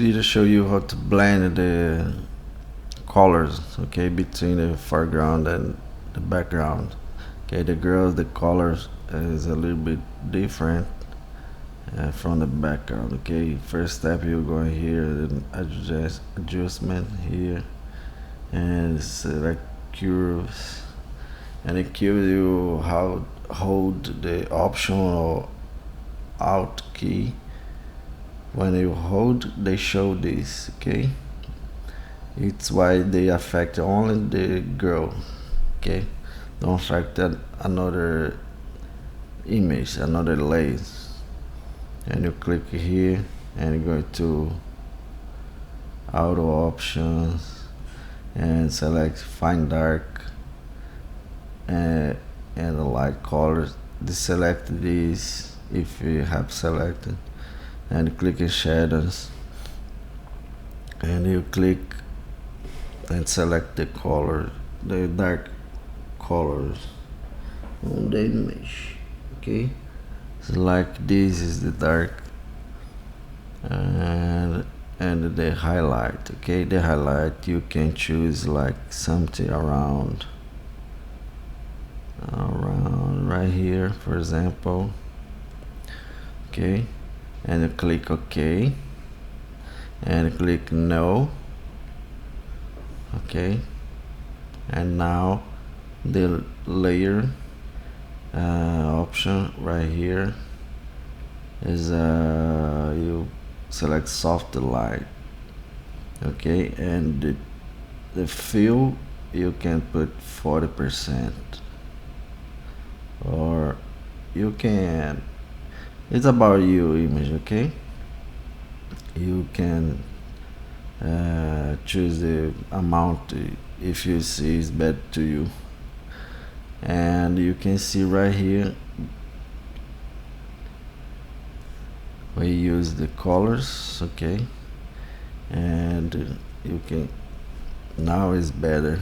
To show you how to blend the colors, okay, between the foreground and the background. Okay, the girls, the colors is a little bit different from the background. Okay, first step, you go here and adjustment here and select curves, and it gives you how hold the option or alt key. When you hold, they show this. Okay, it's why they affect only the girl. Okay, don't affect another image, another layer. And you click here and you go to auto options and select fine dark and the light colors. Deselect this if you have selected, and click in shadows, and you click and select the color, the dark colors on the image. Okay, so like this is the dark and the highlight. Okay, the highlight you can choose like something around right here, for example. Okay, and you click OK and click no. Okay, and now the layer option right here is you select soft light. Okay, and the fill you can put 40%, or you can, it's about you image. Okay, you can choose the amount if you see is better to you, and you can see right here we use the colors. Okay, and you can, now is better.